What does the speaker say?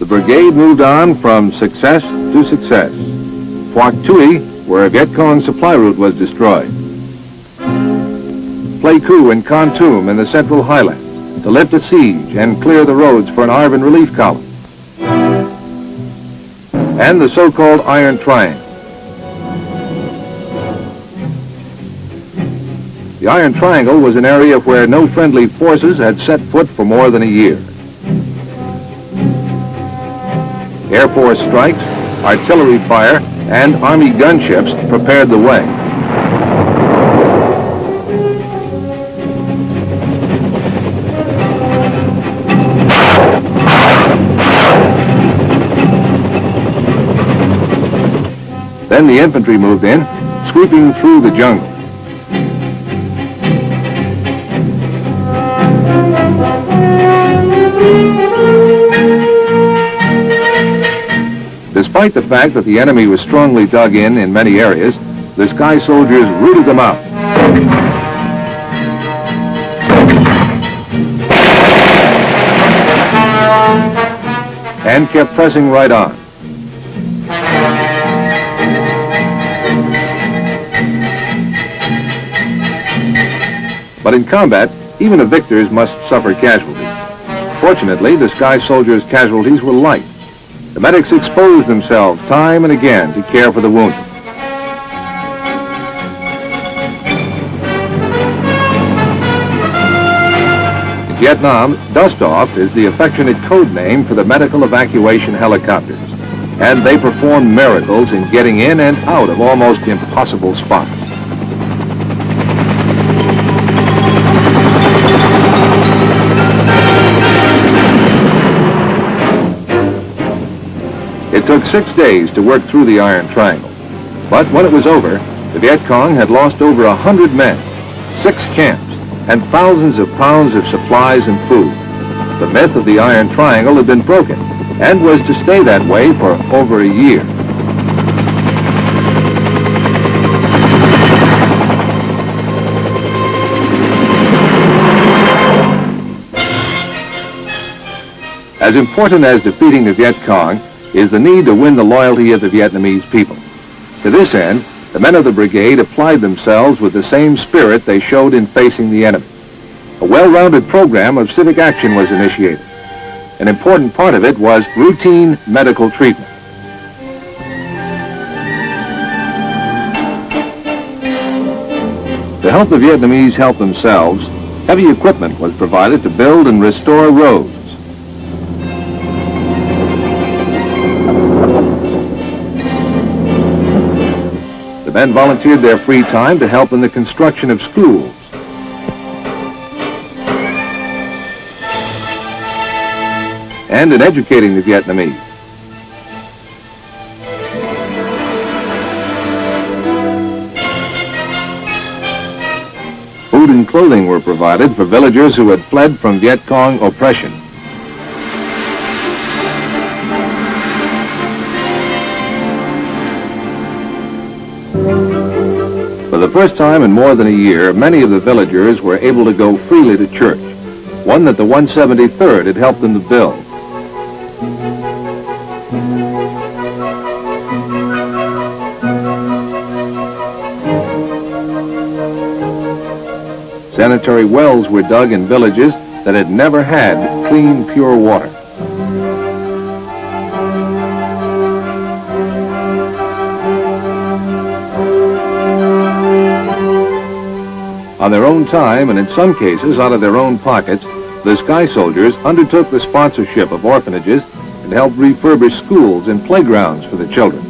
The brigade moved on from success to success. Phuoc Tuy, where a Viet Cong supply route was destroyed. Pleiku and Kon Tum in the Central Highlands to lift a siege and clear the roads for an ARVN relief column. And the so-called Iron Triangle. The Iron Triangle was an area where no friendly forces had set foot for more than a year. Air Force strikes, artillery fire, and Army gunships prepared the way. Then the infantry moved in, sweeping through the jungle. Despite the fact that the enemy was strongly dug in many areas, the Sky Soldiers rooted them out. And kept pressing right on. But in combat, even the victors must suffer casualties. Fortunately, the Sky Soldiers' casualties were light. The medics exposed themselves time and again to care for the wounded. In Vietnam, Dust-Off is the affectionate code name for the medical evacuation helicopters, and they perform miracles in getting in and out of almost impossible spots. It took 6 days to work through the Iron Triangle, but when it was over, the Viet Cong had lost over 100 men, 6 camps, and thousands of pounds of supplies and food. The myth of the Iron Triangle had been broken, and was to stay that way for over a year. As important as defeating the Viet Cong is the need to win the loyalty of the Vietnamese people. To this end, the men of the brigade applied themselves with the same spirit they showed in facing the enemy. A well-rounded program of civic action was initiated. An important part of it was routine medical treatment. To help the Vietnamese help themselves, heavy equipment was provided to build and restore roads. The men volunteered their free time to help in the construction of schools. And in educating the Vietnamese. Food and clothing were provided for villagers who had fled from Viet Cong oppression. For the first time in more than a year, many of the villagers were able to go freely to church, one that the 173rd had helped them to build. Sanitary wells were dug in villages that had never had clean, pure water. On their own time, and in some cases out of their own pockets, the Sky Soldiers undertook the sponsorship of orphanages and helped refurbish schools and playgrounds for the children.